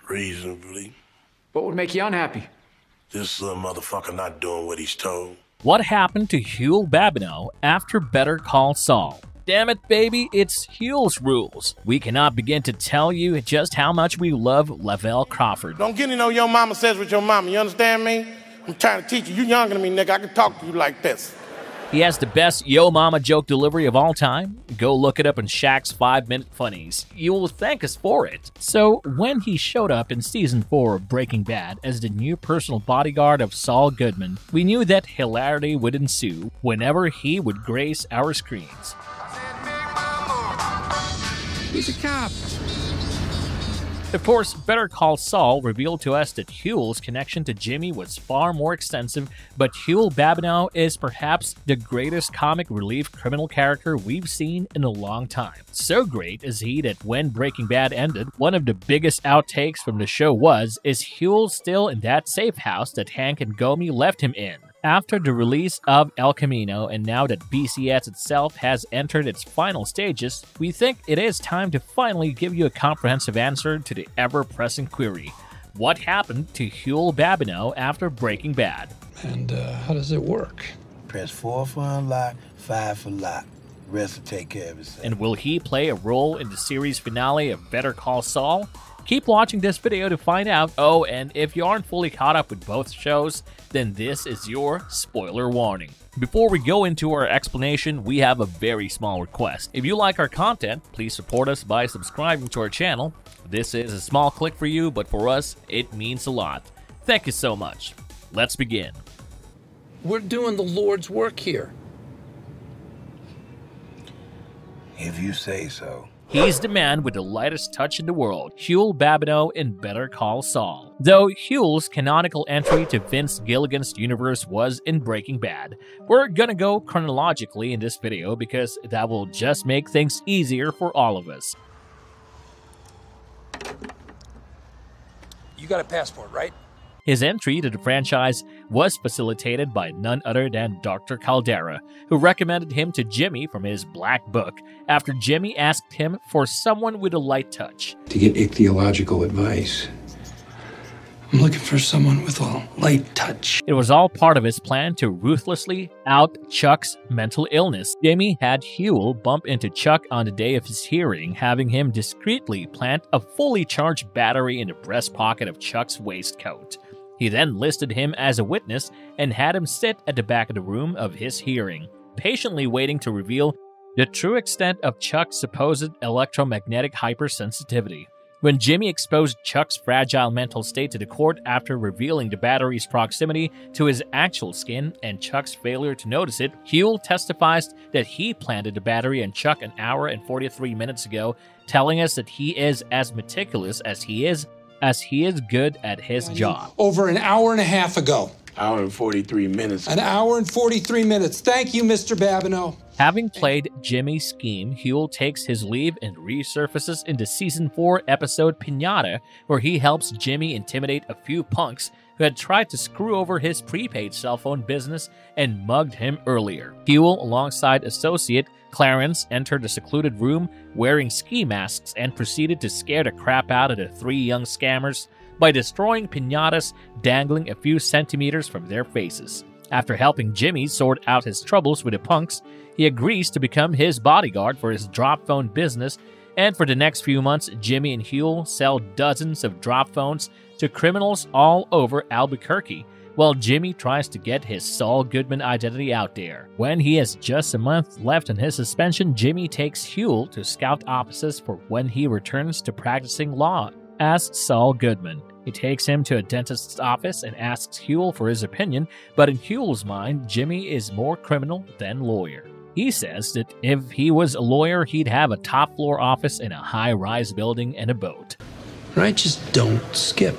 Reasonably. What would make you unhappy? This motherfucker not doing what he's told. What happened to Huell Babineux after Better Call Saul? Damn it, baby, it's Huell's rules. We cannot begin to tell you just how much we love Lavelle Crawford. Don't get no your mama says with your mama, you understand me? I'm trying to teach you. You younger than me, nigga. I can talk to you like this. He has the best yo mama joke delivery of all time. Go look it up in Shaq's 5-minute funnies. You will thank us for it. So, when he showed up in Season 4 of Breaking Bad as the new personal bodyguard of Saul Goodman, we knew that hilarity would ensue whenever he would grace our screens. He's a cop. Of course, Better Call Saul revealed to us that Huell's connection to Jimmy was far more extensive, but Huell Babineux is perhaps the greatest comic relief criminal character we've seen in a long time. So great is he that when Breaking Bad ended, one of the biggest outtakes from the show was, is Huell still in that safe house that Hank and Gomi left him in? After the release of El Camino, and now that BCS itself has entered its final stages, we think it is time to finally give you a comprehensive answer to the ever-pressing query. What happened to Huell Babineux after Breaking Bad? And how does it work? Press 4 for unlock, 5 for lock. Rest will take care of itself. And will he play a role in the series finale of Better Call Saul? Keep watching this video to find out. Oh, and if you aren't fully caught up with both shows, then this is your spoiler warning. Before we go into our explanation, we have a very small request. If you like our content, please support us by subscribing to our channel. This is a small click for you, but for us, it means a lot. Thank you so much. Let's begin. We're doing the Lord's work here. If you say so. He's the man with the lightest touch in the world, Huell Babineux in Better Call Saul. Though Huell's canonical entry to Vince Gilligan's universe was in Breaking Bad, we're gonna go chronologically in this video because that will just make things easier for all of us. You got a passport, right? His entry to the franchise was facilitated by none other than Dr. Caldera, who recommended him to Jimmy from his Black Book after Jimmy asked him for someone with a light touch. To get ichthyological advice, I'm looking for someone with a light touch. It was all part of his plan to ruthlessly out Chuck's mental illness. Jimmy had Huell bump into Chuck on the day of his hearing, having him discreetly plant a fully charged battery in the breast pocket of Chuck's waistcoat. He then listed him as a witness and had him sit at the back of the room of his hearing, patiently waiting to reveal the true extent of Chuck's supposed electromagnetic hypersensitivity. When Jimmy exposed Chuck's fragile mental state to the court after revealing the battery's proximity to his actual skin and Chuck's failure to notice it, Huell testifies that he planted the battery on Chuck an hour and 43 minutes ago, telling us that he is as meticulous as he is good at his job. Over an hour and a half ago. Hour and 43 minutes. An hour and 43 minutes. Thank you, Mr. Babineux. Having played Jimmy's scheme, Huell takes his leave and resurfaces into Season 4 episode Piñata, where he helps Jimmy intimidate a few punks who had tried to screw over his prepaid cell phone business and mugged him earlier. Huell, alongside associate Clarence, entered the secluded room wearing ski masks and proceeded to scare the crap out of the three young scammers by destroying piñatas dangling a few centimeters from their faces. After helping Jimmy sort out his troubles with the punks, he agrees to become his bodyguard for his drop phone business, and for the next few months, Jimmy and Huell sell dozens of drop phones to criminals all over Albuquerque, while Jimmy tries to get his Saul Goodman identity out there. When he has just a month left on his suspension, Jimmy takes Huell to scout offices for when he returns to practicing law as Saul Goodman. He takes him to a dentist's office and asks Huell for his opinion, but in Huell's mind, Jimmy is more criminal than lawyer. He says that if he was a lawyer, he'd have a top-floor office in a high-rise building and a boat. Right, just don't skip.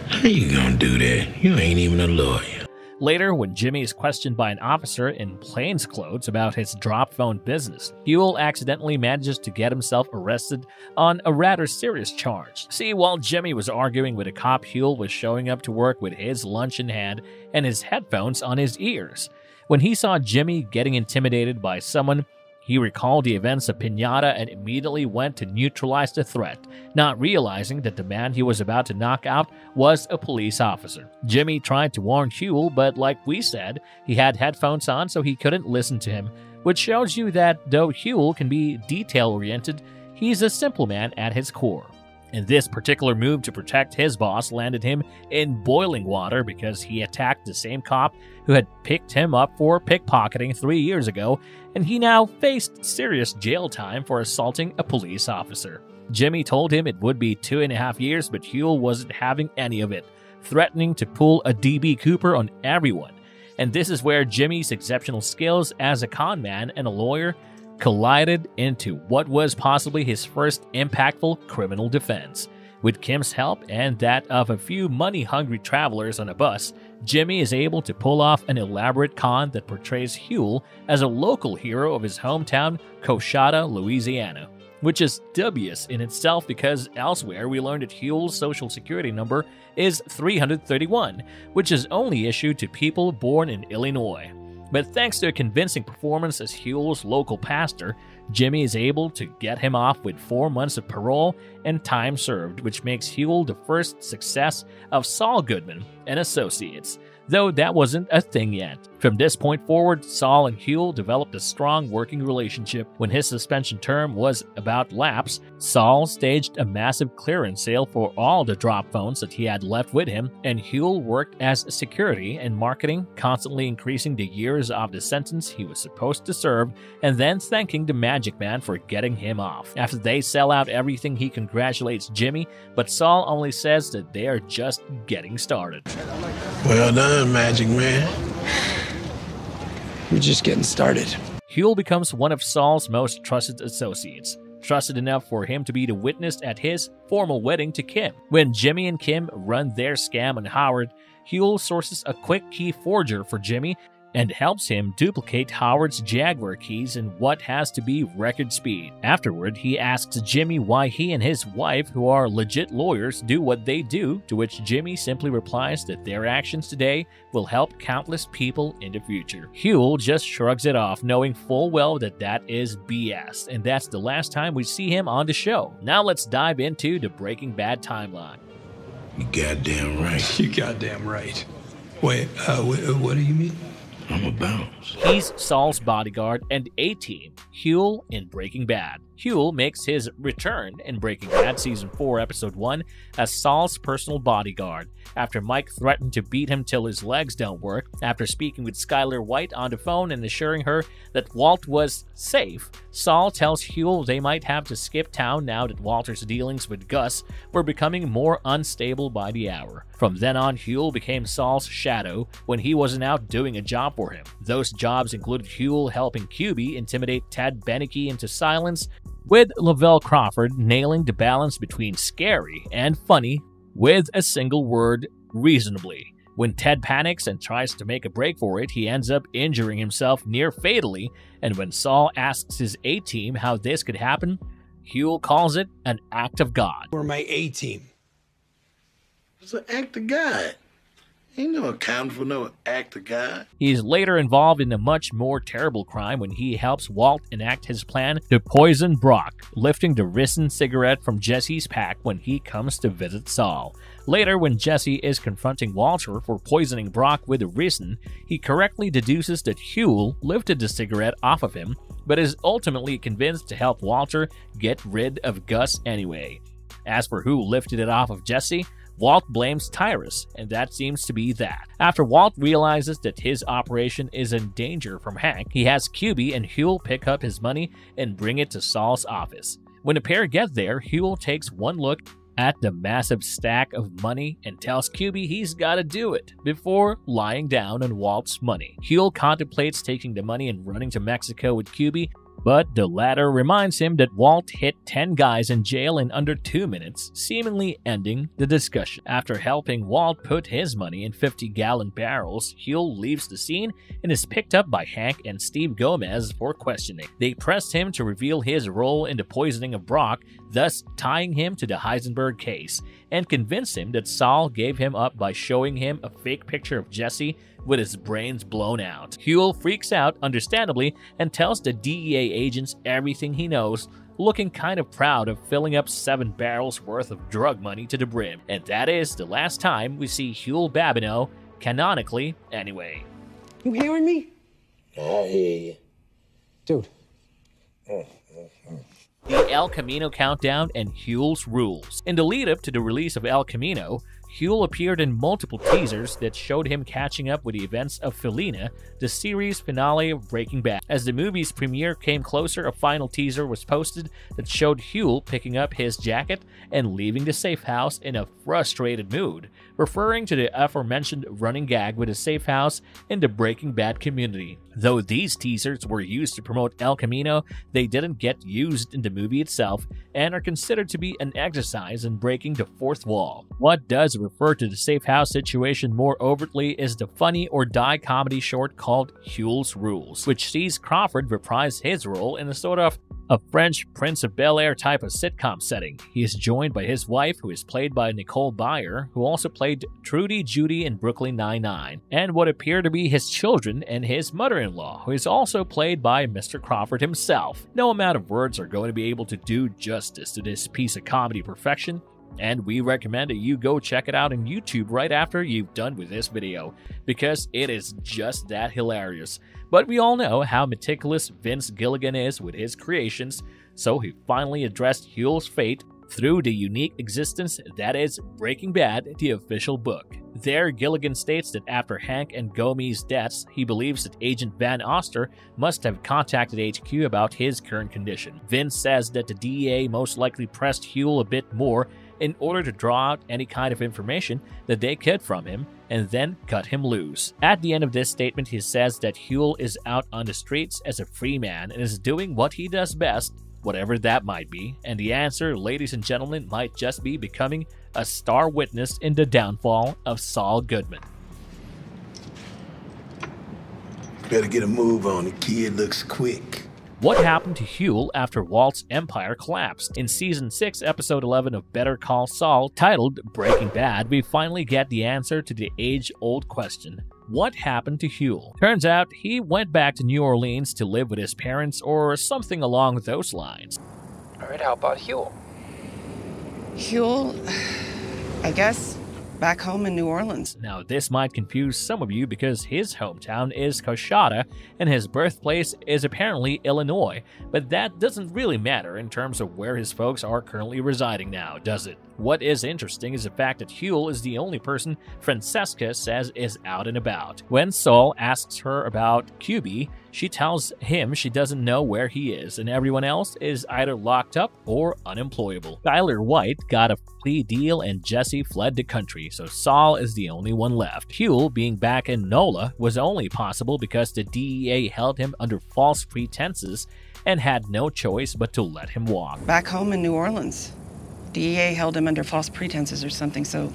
How you gonna do that? You ain't even a lawyer. Later, when Jimmy is questioned by an officer in plainclothes about his drop phone business, Huell accidentally manages to get himself arrested on a rather serious charge. See, while Jimmy was arguing with a cop, Huell was showing up to work with his lunch in hand and his headphones on his ears. When he saw Jimmy getting intimidated by someone, He recalled the events of Pinata and immediately went to neutralize the threat, not realizing that the man he was about to knock out was a police officer. Jimmy tried to warn Huell, but like we said, he had headphones on so he couldn't listen to him, which shows you that though Huell can be detail-oriented, he's a simple man at his core. And this particular move to protect his boss landed him in boiling water because he attacked the same cop who had picked him up for pickpocketing 3 years ago, and he now faced serious jail time for assaulting a police officer. Jimmy told him it would be 2.5 years, but Huell wasn't having any of it, threatening to pull a DB Cooper on everyone. And this is where Jimmy's exceptional skills as a con man and a lawyer collided into what was possibly his first impactful criminal defense. With Kim's help and that of a few money-hungry travelers on a bus, Jimmy is able to pull off an elaborate con that portrays Huell as a local hero of his hometown, Coshada, Louisiana, which is dubious in itself because elsewhere we learned that Huell's social security number is 331, which is only issued to people born in Illinois. But thanks to a convincing performance as Huell's local pastor, Jimmy is able to get him off with 4 months of parole and time served, which makes Huell the first success of Saul Goodman and Associates, though that wasn't a thing yet. From this point forward, Saul and Huell developed a strong working relationship. When his suspension term was about to lapse, Saul staged a massive clearance sale for all the drop phones that he had left with him, and Huell worked as security and marketing, constantly increasing the years of the sentence he was supposed to serve, and then thanking the Magic Man for getting him off. After they sell out everything, he congratulates Jimmy, but Saul only says that they are just getting started. Well done, Magic Man. We're just getting started. Huell becomes one of Saul's most trusted associates, trusted enough for him to be the witness at his formal wedding to Kim. When Jimmy and Kim run their scam on Howard, Huell sources a quick key forger for Jimmy and helps him duplicate Howard's Jaguar keys in what has to be record speed. Afterward, he asks Jimmy why he and his wife, who are legit lawyers, do what they do, to which Jimmy simply replies that their actions today will help countless people in the future. Huell just shrugs it off, knowing full well that that is BS, and that's the last time we see him on the show. Now let's dive into the Breaking Bad timeline. You goddamn right. You goddamn right. Wait, what do you mean? I'm a bounce. He's Saul's bodyguard and A-Team, Huell in Breaking Bad. Huell makes his return in Breaking Bad Season 4, Episode 1 as Saul's personal bodyguard. After Mike threatened to beat him till his legs don't work, after speaking with Skylar White on the phone and assuring her that Walt was safe, Saul tells Huell they might have to skip town now that Walter's dealings with Gus were becoming more unstable by the hour. From then on, Huell became Saul's shadow when he wasn't out doing a job for him. Those jobs included Huell helping QB intimidate Ted Beneke into silence, with Lavelle Crawford nailing the balance between scary and funny with a single word, reasonably. When Ted panics and tries to make a break for it, he ends up injuring himself near fatally, and when Saul asks his A-Team how this could happen, Huell calls it an act of God. We're my A-Team. It's an act of God. Ain't no accounting for no act of God. He's later involved in a much more terrible crime when he helps Walt enact his plan to poison Brock, lifting the ricin cigarette from Jesse's pack when he comes to visit Saul. Later, when Jesse is confronting Walter for poisoning Brock with the ricin, he correctly deduces that Huell lifted the cigarette off of him, but is ultimately convinced to help Walter get rid of Gus anyway. As for who lifted it off of Jesse, Walt blames Tyrus, and that seems to be that. After Walt realizes that his operation is in danger from Hank, he has QB and Huell pick up his money and bring it to Saul's office. When the pair get there, Huell takes one look at the massive stack of money and tells QB he's gotta do it before lying down on Walt's money. Huell contemplates taking the money and running to Mexico with QB, but the latter reminds him that Walt hit 10 guys in jail in under 2 minutes, seemingly ending the discussion. After helping Walt put his money in 50-gallon barrels, Huell leaves the scene and is picked up by Hank and Steve Gomez for questioning. They pressed him to reveal his role in the poisoning of Brock, thus tying him to the Heisenberg case, and convinced him that Saul gave him up by showing him a fake picture of Jesse with his brains blown out. Huell freaks out, understandably, and tells the DEA agents everything he knows, looking kind of proud of filling up 7 barrels worth of drug money to the brim. And that is the last time we see Huell Babineux, canonically anyway. You hearing me? I hear you. Dude. The El Camino countdown and Huell's rules. In the lead-up to the release of El Camino, Huell appeared in multiple teasers that showed him catching up with the events of Felina, the series finale of Breaking Bad. As the movie's premiere came closer, a final teaser was posted that showed Huell picking up his jacket and leaving the safe house in a frustrated mood, referring to the aforementioned running gag with a safe house in the Breaking Bad community. Though these teasers were used to promote El Camino, they didn't get used in the movie itself and are considered to be an exercise in breaking the fourth wall. What does refer to the safe house situation more overtly is the Funny or Die comedy short called Huell's Rules, which sees Crawford reprise his role in a sort of a French Prince of Bel-Air type of sitcom setting. He is joined by his wife, who is played by Nicole Byer, who also played Trudy Judy in Brooklyn Nine-Nine, and what appear to be his children and his mother-in-law, who is also played by Mr. Crawford himself. No amount of words are going to be able to do justice to this piece of comedy perfection, and we recommend that you go check it out on YouTube right after you've done with this video, because it is just that hilarious. But we all know how meticulous Vince Gilligan is with his creations, so he finally addressed Huell's fate through the unique existence that is Breaking Bad, the official book. There, Gilligan states that after Hank and Gomi's deaths, he believes that Agent Van Oster must have contacted HQ about his current condition. Vince says that the DEA most likely pressed Huell a bit more in order to draw out any kind of information that they could from him, and then cut him loose. At the end of this statement, he says that Huell is out on the streets as a free man and is doing what he does best, whatever that might be, and the answer, ladies and gentlemen, might just be becoming a star witness in the downfall of Saul Goodman. Better get a move on it, kid looks quick. What happened to Huell after Walt's empire collapsed? In Season 6, Episode 11 of Better Call Saul, titled Breaking Bad, we finally get the answer to the age-old question. What happened to Huell? Turns out he went back to New Orleans to live with his parents or something along those lines. Alright, how about Huell? Huell, I guess, back home in New Orleans. Now, this might confuse some of you because his hometown is Coshada and his birthplace is apparently Illinois, but that doesn't really matter in terms of where his folks are currently residing now, does it? What is interesting is the fact that Huell is the only person Francesca says is out and about. When Saul asks her about QB, she tells him she doesn't know where he is, and everyone else is either locked up or unemployable. Tyler White got a plea deal and Jesse fled the country, so Saul is the only one left. Huell being back in NOLA was only possible because the DEA held him under false pretenses and had no choice but to let him walk. Back home in New Orleans. DEA held him under false pretenses or something, so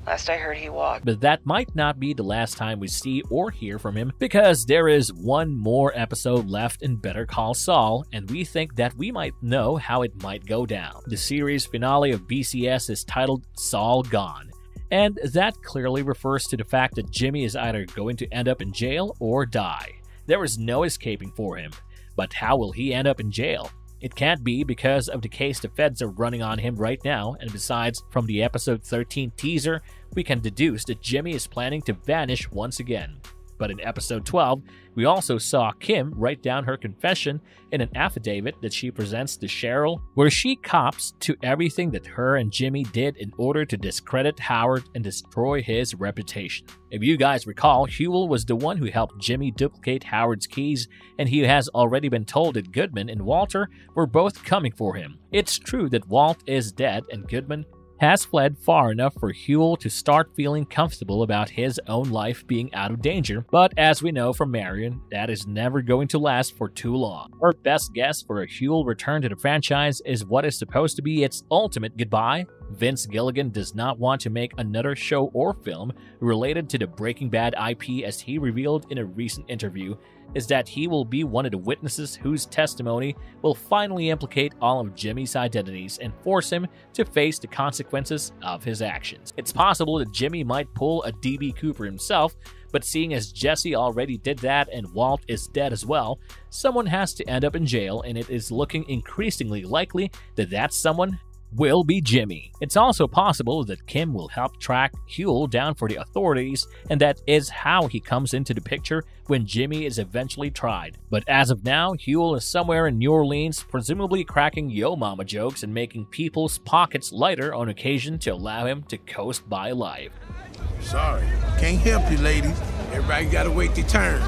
last I heard he walked. But that might not be the last time we see or hear from him, because there is one more episode left in Better Call Saul, and we think that we might know how it might go down. The series finale of BCS is titled Saul Gone, and that clearly refers to the fact that Jimmy is either going to end up in jail or die. There is no escaping for him, but how will he end up in jail? It can't be because of the case the feds are running on him right now, and besides, from the episode 13 teaser, we can deduce that Jimmy is planning to vanish once again. But in episode 12, we also saw Kim write down her confession in an affidavit that she presents to Cheryl, where she cops to everything that her and Jimmy did in order to discredit Howard and destroy his reputation. If you guys recall, Huell was the one who helped Jimmy duplicate Howard's keys, and he has already been told that Goodman and Walter were both coming for him. It's true that Walt is dead and Goodman has fled far enough for Huell to start feeling comfortable about his own life being out of danger, but as we know from Marion, that is never going to last for too long. Our best guess for a Huell return to the franchise is what is supposed to be its ultimate goodbye. Vince Gilligan does not want to make another show or film related to the Breaking Bad IP, as he revealed in a recent interview, is that he will be one of the witnesses whose testimony will finally implicate all of Jimmy's identities and force him to face the consequences of his actions. It's possible that Jimmy might pull a D.B. Cooper himself, But seeing as Jesse already did that and Walt is dead as well, someone has to end up in jail, and it is looking increasingly likely that that someone will be Jimmy. It's also possible that Kim will help track Huell down for the authorities, and that is how he comes into the picture when Jimmy is eventually tried. But as of now, Huell is somewhere in New Orleans, presumably cracking yo mama jokes and making people's pockets lighter on occasion to allow him to coast by life. Sorry, can't help you, ladies. Everybody gotta wait their turn.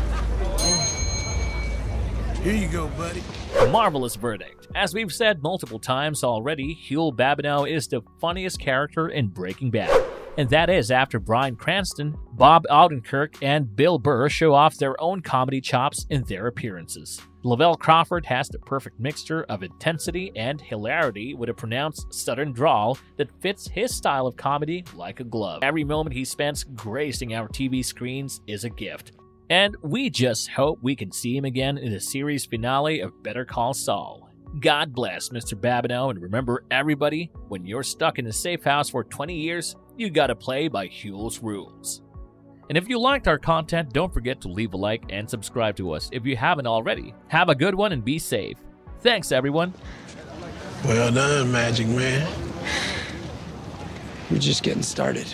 Here you go, buddy. Marvelous verdict. As we've said multiple times already, Huell Babineux is the funniest character in Breaking Bad. And that is after Bryan Cranston, Bob Odenkirk, and Bill Burr show off their own comedy chops in their appearances. Lavelle Crawford has the perfect mixture of intensity and hilarity with a pronounced southern drawl that fits his style of comedy like a glove. Every moment he spends gracing our TV screens is a gift. And we just hope we can see him again in the series finale of Better Call Saul. God bless Mr. Babineux, and remember everybody, when you're stuck in a safe house for 20 years, you gotta play by Huell's rules. And if you liked our content, don't forget to leave a like and subscribe to us if you haven't already. Have a good one and be safe. Thanks, everyone. Well done, Magic Man. We're just getting started.